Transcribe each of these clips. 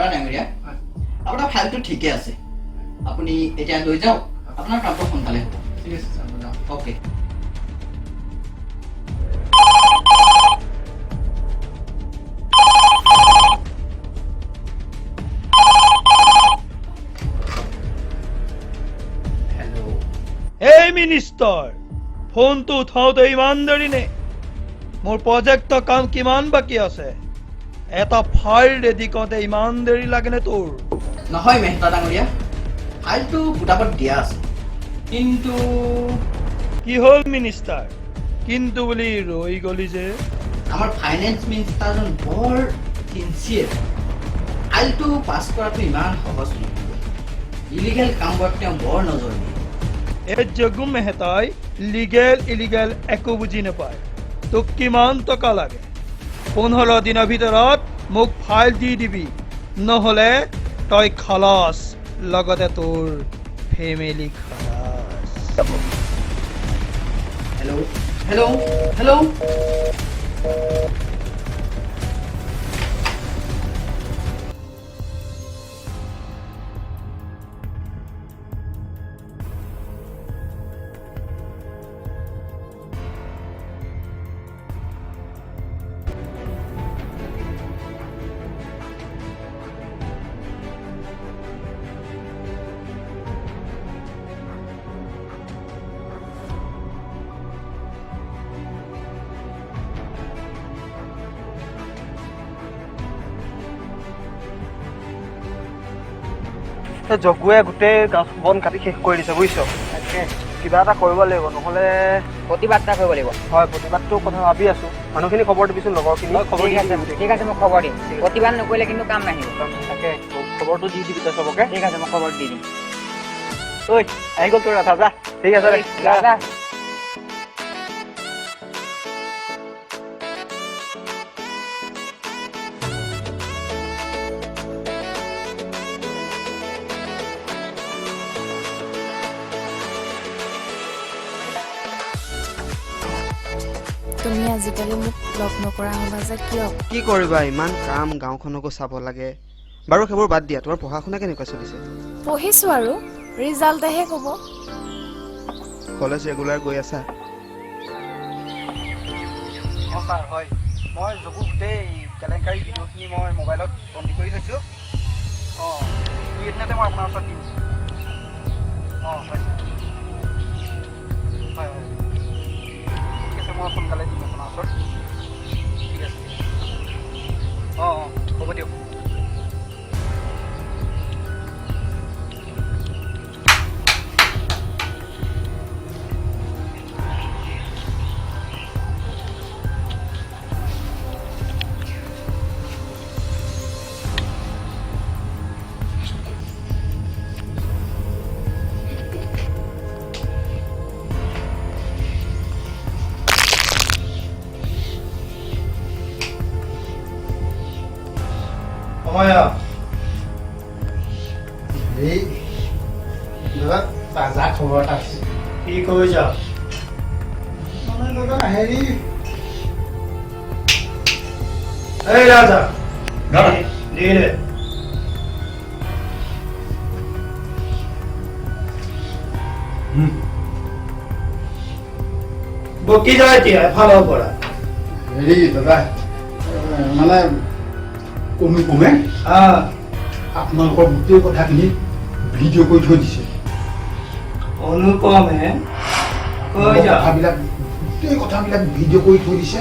বৰা ডাঙৰীয়া আপোনাৰ ফাইলটো ঠিকে আছে আপুনি এতিয়া লৈ যাওক আপোনাৰ কামটো সোনকালে হ'ব ঠিক আছে ছাৰ মই যাওঁ okay Hey minister, phone to উঠাওতে ইমান দেৰি নে মোৰ প্ৰজেক্টৰ কাম কিমান বাকি আছে এটা ফাইল ৰেডি কৰোঁতে ইমান দেৰি লাগে নে তোৰ নহয় মেহতা ডাঙৰীয়া ফাইলটো পুটাপত দিয়া আছে কিন্তু কি হ'ল মিনিষ্টাৰ কিন্তু বুলি ৰৈ গলি যে আমাৰ ফাইনেন্স মিনিষ্টাৰজন বৰ সিনচিয়াৰ ফাইলটো পাছ কৰাটো ইমান সহজ নহয় ইলিগেল কামবোৰত তেওঁ বৰ নজৰ দিয়ে এই জগু মেহতাই লিগেল ইলিগেল একো বুজি নাপায় তোক কিমান টকা লাগে 15 দিনৰ ভিতৰত মোক ফাইল দি দিবি নহ'লে তই খালাস লগতে তোৰ ফেমিলি খালাস হেল্ল' হেল্ল' হেল্ল' জগুৱে গোটেই গছ বন কাটি শেষ কৰি দিছে বুজিছ তাকে কিবা এটা কৰিব লাগিব নহ'লে প্ৰতিবাদ এটা কৰিব লাগিব হয় প্ৰতিবাদটো কথা ভাবি আছো মানুহখিনি খবৰ দিবিচোন লগৰখিনি খবৰ ঠিক আছে ঠিক আছে মই খবৰ দিম প্ৰতিবাদ নকৰিলে কিন্তু কাম নাহিব তাকে খবৰটো দি দিবি তই চবকে ঠিক আছে মই খবৰ দি দিম ঐ আহি গ'ল তোৰ ৰাধা যা ঠিক আছে যা যা তুমি আজিকালি মোক লগ নকৰা হ'লা যে কিয় কি কৰিবা ইমান কাম গাঁওখনকো চাব লাগে বাৰু সেইবোৰ বাদ দিয়া তোমাৰ পঢ়া শুনা কেনেকুৱা চলিছে পঢ়িছো আৰু ৰিজাল্টেহে ক'ব কলেজ ৰেগুলাৰ গৈ আছা অঁ ছাৰ হয় মই জগু গোটেই কেলেংকাৰী ভিডিঅ'খিনি মই মোবাইলত বন্দী কৰি থৈছোঁ অঁ দুই এদিনতে মই আপোনাৰ ওচৰত দিম অঁ হয় হয় হয় ঠিক আছে মই সোনকালে দিম আপোনাৰ ওচৰত ঠিক আছে অঁ অঁ হ'ব দিয়ক এই দাদা তাজা খবৰ এটা আছে কি কৰিছ মানে দাদা হেৰি এই ৰাজা দি দে বকি যায় এতিয়া এফালৰ পৰা হেৰি দাদা মানে অনুপমে আপোনালোকৰ গোটেই কথাখিনি ভিডিঅ' কৰি থৈ দিছে অনুপমে কৈ যা কথাবিলাক গোটেই কথাবিলাক ভিডিঅ' কৰি থৈ দিছে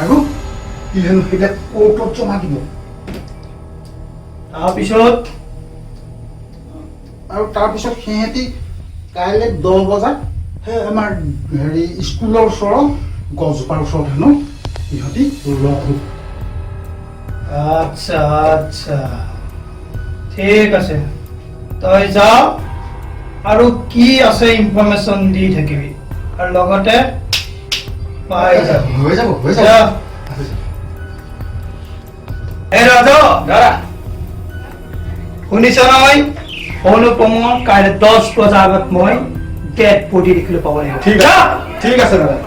আৰু কি হেনো সেইবিলাক কোৰ্টত জমা দিব তাৰপিছত সিহঁতি কাইলৈ 10 বজাত সেই আমাৰ হেৰি স্কুলৰ ওচৰত গছজোপাৰ ওচৰত হেনো সিহঁতি লগ হ'ব আচ্ছা আচ্ছা ঠিক আছে তই যা আৰু কি আছে ইনফৰমেশ্যন দি থাকিবি আৰু লগতে পাই যাবি হৈ যাব যা। এই ৰাজা দাদা শুনিছ নহয় অনুপমৰ কাইলৈ 10 বজাৰ আগত মই ডেড বডি দেখিবলৈ পাব লাগিব ঠিক আছে দাদা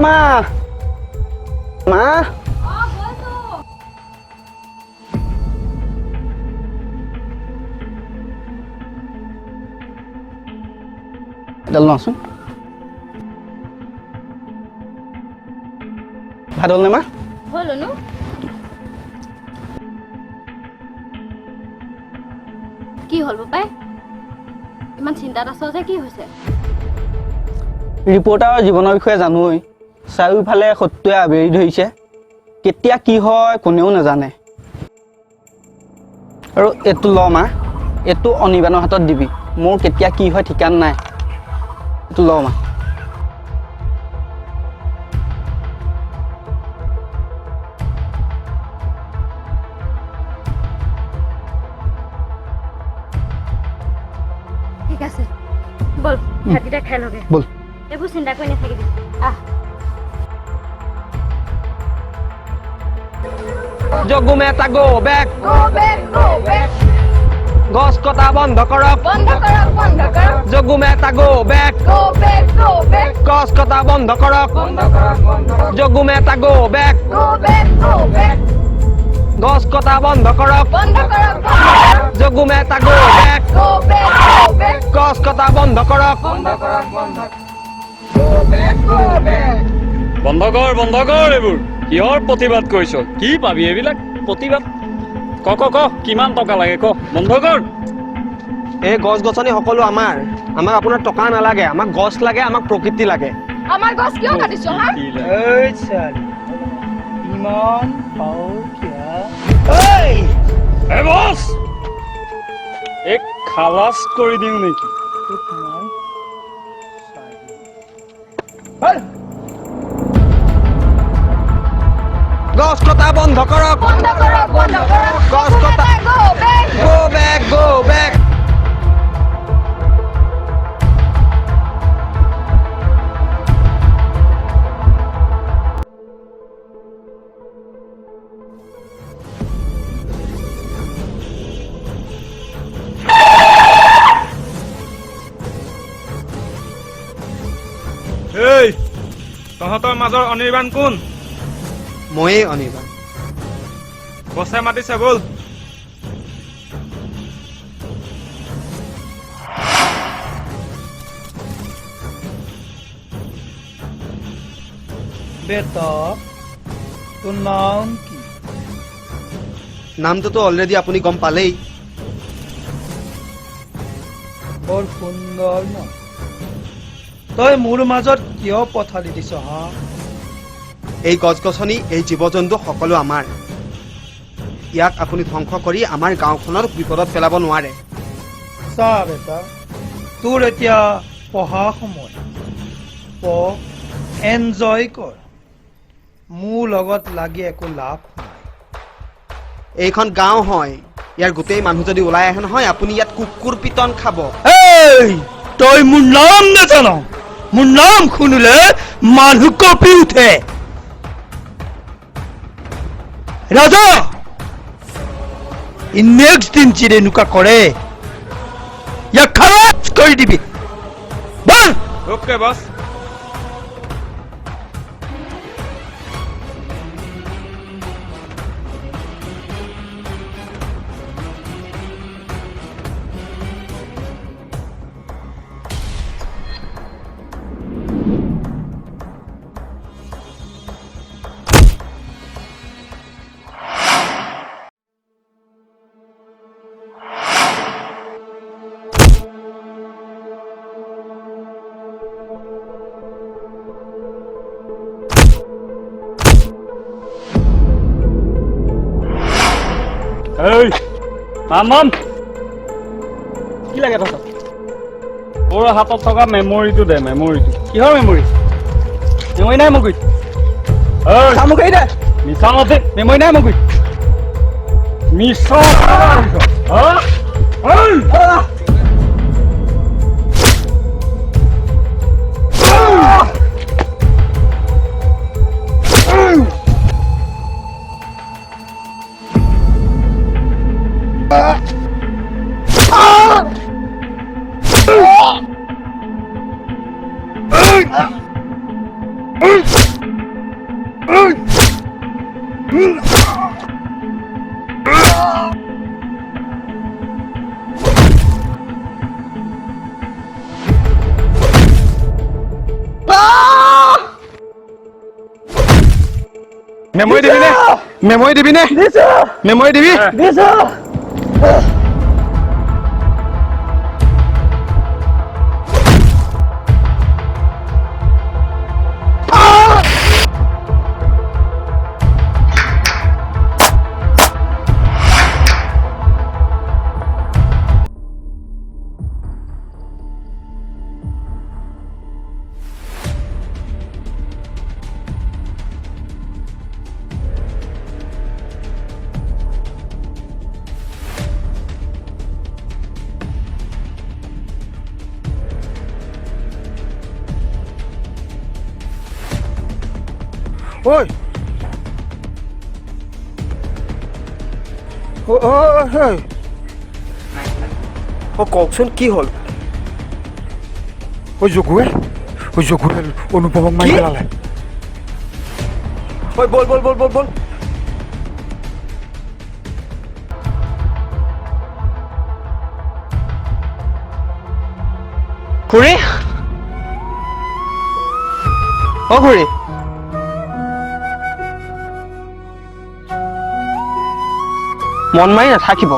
মা মা এডাল লওঁচোন ভাত হ'লনে মা হলনো কি হল বাপাই ইমান চিন্তাত আছ যে কি হৈছে ৰিপৰ্টাৰৰ জীৱনৰ বিষয়ে জানোই চাৰিওফালে সত্যই আৱৰি ধৰিছে কেতিয়া কি হয় কোনেও নাজানে আৰু এইটো ল মা এইটো অনিবানৰ হাতত দিবি মোৰ কেতিয়া কি হয় ঠিকান নাই এইটো ল মা ঠিক আছে বল ভাতকেইটা খাই লগে বল এইবোৰ চিন্তা কৰি নাথাকিবি আহ জগু মেটা গো বেক গছ কটা বন্ধ কৰক জগু মেটা গো বেক গছ কটা বন্ধ কৰক জগু মেটা গো বেক গছ কটা বন্ধ কৰক জগু মেটা গো বেক গছ কটা বন্ধ কৰক বন্ধ কৰ এইবোৰ কিহৰ প্ৰতিবাদ কৰিছ কি পাবি এইবিলাক প্ৰতিবাদ ক কিমান টকা লাগে ক বন্ধ কৰ এই গছ গছনি সকলো আমাৰ আমাক আপোনাৰ টকা নালাগে আমাক গছ লাগে আমাক প্ৰকৃতি লাগে আমাৰ গছ কিয় কাটিছ হা এই চালি ইমান পাও কিয়া এই এ বছ এক খালাস কৰি দিওঁ নেকি তোক মই চাই গছ কটা বন্ধ কৰক গছ কটা গো বেক এই তহঁতৰ মাজৰ অনিৰ্বাণ কোন ময়েই অনিৰ্বাণ বছে মাতিছে বল বেটা তোৰ নাম কি নামটোতো অলৰেডি আপুনি গম পালেই বৰ সুন্দৰ ন তই মোৰ মাজত কিয় পথালি দিছ হা এই গছ গছনি এই জীৱ জন্তু সকলো আমাৰ ইয়াক আপুনি ধ্বংস কৰি আমাৰ গাঁওখনৰ বিপদত পেলাব নোৱাৰে চা বেটা তোৰ এতিয়া পঢ়া সময় এনজয় কৰ মোৰ লগত লাগি একো লাভ নাই এইখন গাঁও হয় ইয়াৰ গোটেই মানুহ যদি ওলাই আহে নহয় আপুনি ইয়াত কুকুৰ পিতন খাব এই তই মোৰ নাম নাজান মোৰ নাম শুনিলে মানুহ কঁপি উঠে ৰাজা নেক্সট দিন যদি এনেকুৱা কৰে ইয়াক খালাস কৰি দিবি বল ওকে বছ এই মাম কি লাগে তহঁতক তোৰ হাতত থকা মেমৰিটো দে মেমৰিটো কিহৰ মেমৰি নাই মোৰ গুৰিত মোক এৰি দে মিছা নথি মেমৰি নাই মোৰ গুৰিত মিছা মেমৰি দিবিনে মেমৰি দিবিনে মেমৰি দিবি ঐ কওকচোন কি হ'ল যোগুৱে অনুভৱক মাৰি পেলালে বল বল বল বল বল খুৰী খুৰী মন মাৰি নাথাকিব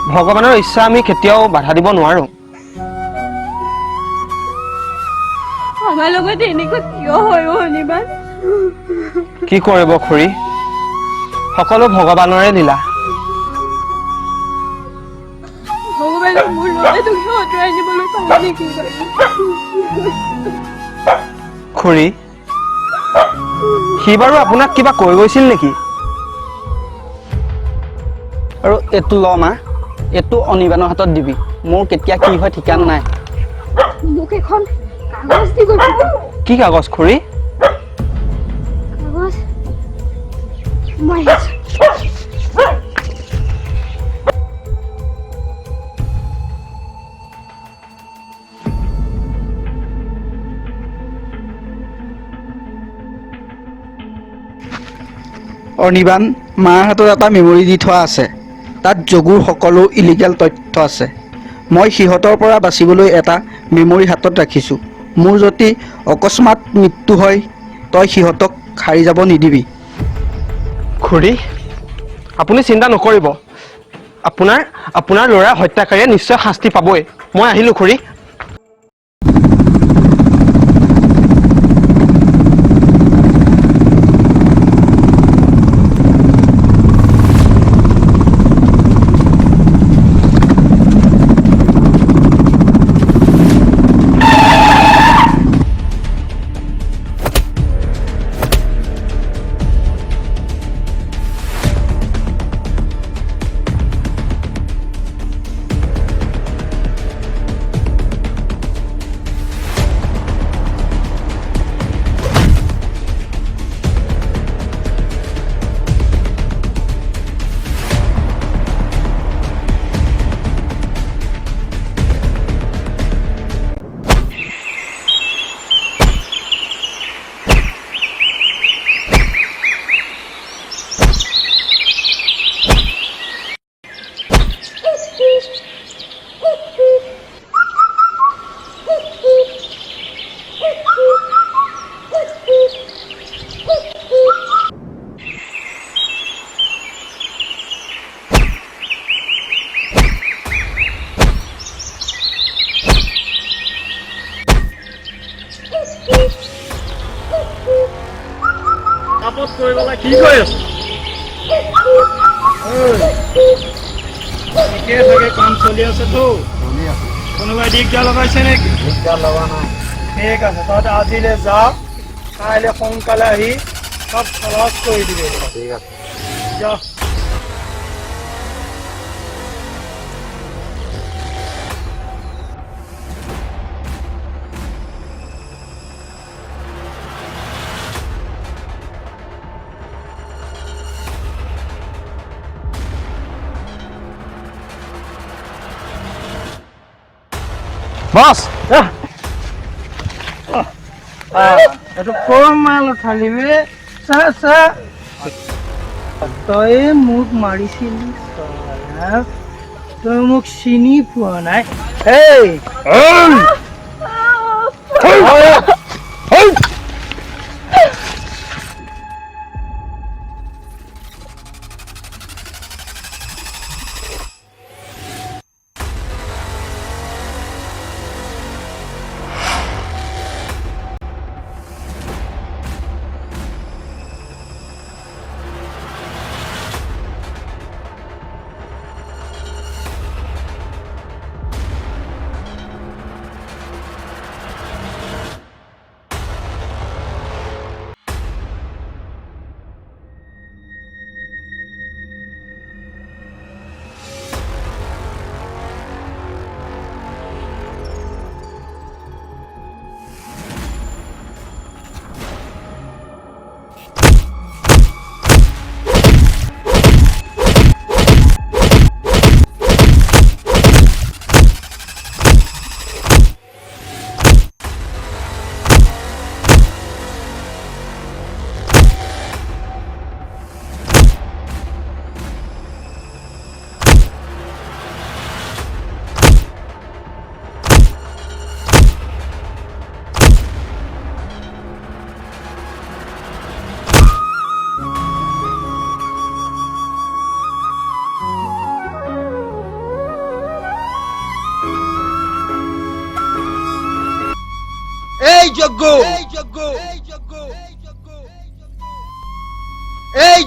ভগৱানৰ ইচ্ছা আমি কেতিয়াও বাধা দিব নোৱাৰো আমাৰ লগত এনেকুৱা কিয় হয় অনিমান কি কৰিব খুৰী সকলো ভগৱানৰে লীলা ভগৱানে মোৰ ল'ৰাটোক আঁতৰাই নিবলৈ পাৰে নেকি খুৰী সি বাৰু আপোনাক কিবা কৈ গৈছিল নেকি আৰু এইটো ল মা এইটো অনিবানৰ হাতত দিবি মোৰ কেতিয়া কি হয় ঠিকান নাই মোক এখন কাগজ দি গৈছিল কি কাগজ খুৰী কাগজ মই অনিবান মাৰ হাতত এটা মেমৰি দি থোৱা আছে তাত যোগুৰ সকলো ইলিগেল তথ্য আছে মই সিহঁতৰ পৰা বাচিবলৈ এটা মেমৰি হাতত ৰাখিছোঁ মোৰ যদি অকস্মাত মৃত্যু হয় তই সিহঁতক হাৰি যাব নিদিবি খুৰী আপুনি চিন্তা নকৰিব আপোনাৰ ল'ৰা হত্যাকাৰীয়ে নিশ্চয় শাস্তি পাবই মই আহিলোঁ খুৰী আপত কৰিবলৈ কি কৰি আছ ঠিকে থাকে কাম চলি আছেতো কোনোবাই দিগদাৰ লগাইছে নেকি দিগদাৰ লগা নাই ঠিক আছে তহঁতে আজিলে যা কাইলৈ সোনকালে আহি চব খৰচ কৰি দিবি ঠিক আছে যা বছ এইটো কম মাল উঠালিবি চা চা তই মোক মাৰিছিলি চলা, তই মোক চিনি পোৱা নাই। এই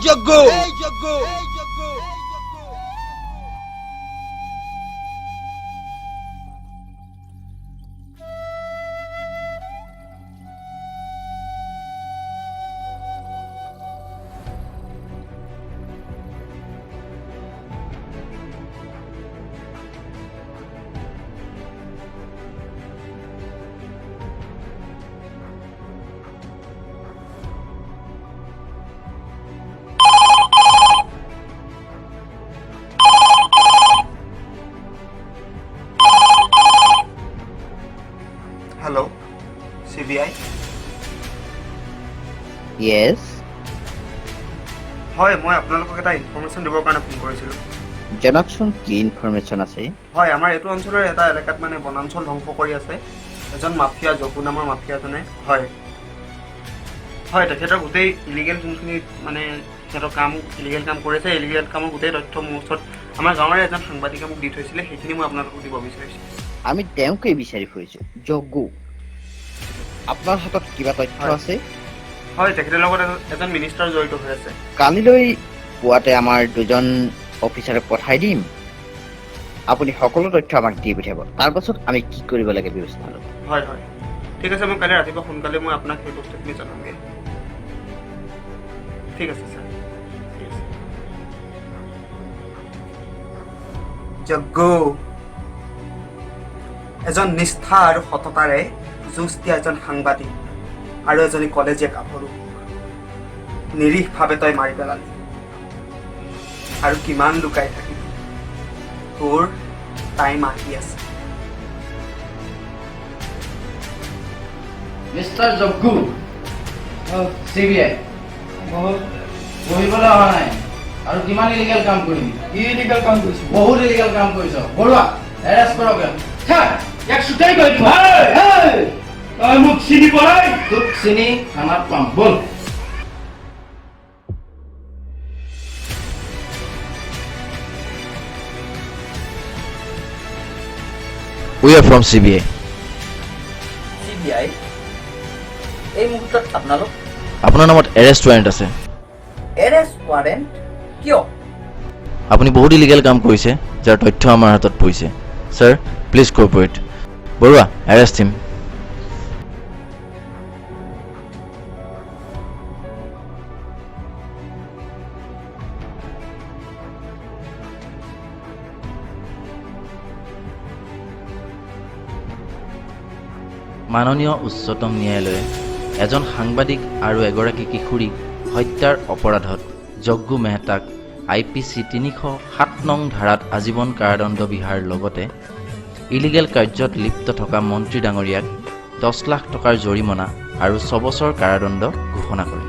যজ্ঞ হেল্ল' CBI য়েছ হয় মই আপোনালোকক এটা ইনফৰমেশ্যন দিবৰ কাৰণে ফোন কৰিছিলোঁ জনাকচোন কি ইনফৰমেশ্যন আছে হয় আমাৰ এইটো অঞ্চলৰ এটা এলেকাত মানে বনাঞ্চল ধ্বংস কৰি আছে এজন মাফিয়া জগু নামৰ মাফিয়াজনে হয় হয় তেখেতৰ গোটেই ইলিগেল যোনখিনি মানে তেখেতৰ কাম ইলিগেল কাম কৰিছে ইলিগেল কামৰ গোটেই তথ্য মোৰ ওচৰত আমাৰ গাঁৱৰে এজন সাংবাদিকে মোক দি থৈছিলে সেইখিনি মই আপোনালোকক দিব বিচাৰিছোঁ আমি তেওঁকেই বিচাৰি ফুৰিছোঁ জগু আপোনাৰ হাতত কিবা তথ্য আছে হয় তেখেতৰ লগত এজন মিনিষ্টাৰ জড়িত হৈ আছে কালিলৈ পুৱাতে আমাৰ দুজন অফিচাৰক পঠাই দিম আপুনি সকলো তথ্য আমাক দি পঠিয়াব তাৰপাছত আমি কি কৰিব লাগে ব্যৱস্থা ল'ম হয় হয় ঠিক আছে মই কালি ৰাতিপুৱা সোনকালে মই আপোনাক সেই বস্তুখিনি জনামগৈ ঠিক আছে ছাৰ ঠিক আছে যজ্ঞ এজন নিষ্ঠা আৰু সততাৰে যুঁজ দিয়া এজন সাংবাদিক আৰু এজনী কলেজীয়া গাভৰু নিৰীহভাৱে তই মাৰি পেলালি আৰু কিমান লুকাই থাকিবি তোৰ টাইম আহি আছে মিষ্টাৰ জগ্গু CBI পঢ়িবলৈ অহা নাই আৰু কিমান ইলিগেল কাম কৰিবি কি ইলিগেল কাম কৰিছো বহুত ইলিগেল কাম কৰিছ বৰুৱা এৰেষ্ট কৰক ইয়াক ছুটাই কৰি দিব তই মোক চিনি পোৱা নাই তোক চিনি থানাত পাম বল We are from CBI. CBI এই মুহূৰ্তত আপোনালোক আপোনাৰ নামত এৰেষ্ট ৱাৰেণ্ট আছে এৰেষ্ট ৱাৰেণ্ট কিয় আপুনি বহুত ইলিগেল কাম কৰিছে যাৰ তথ্য আমাৰ হাতত পৰিছে sir please cooperate Barua arrest হিম মাননীয় উচ্চতম ন্যায়ালয়ে এজন সাংবাদিক আৰু এগৰাকী কিশোৰীক হত্যাৰ অপৰাধত জগ্গু মেহতাক IPC 307 নং ধাৰাত আজীৱন কাৰাদণ্ড বিহাৰ লগতে ইলিগেল কাৰ্যত লিপ্ত থকা মন্ত্ৰী ডাঙৰীয়াক 10 লাখ টকাৰ জৰিমনা আৰু 6 বছৰ কাৰাদণ্ড ঘোষণা কৰে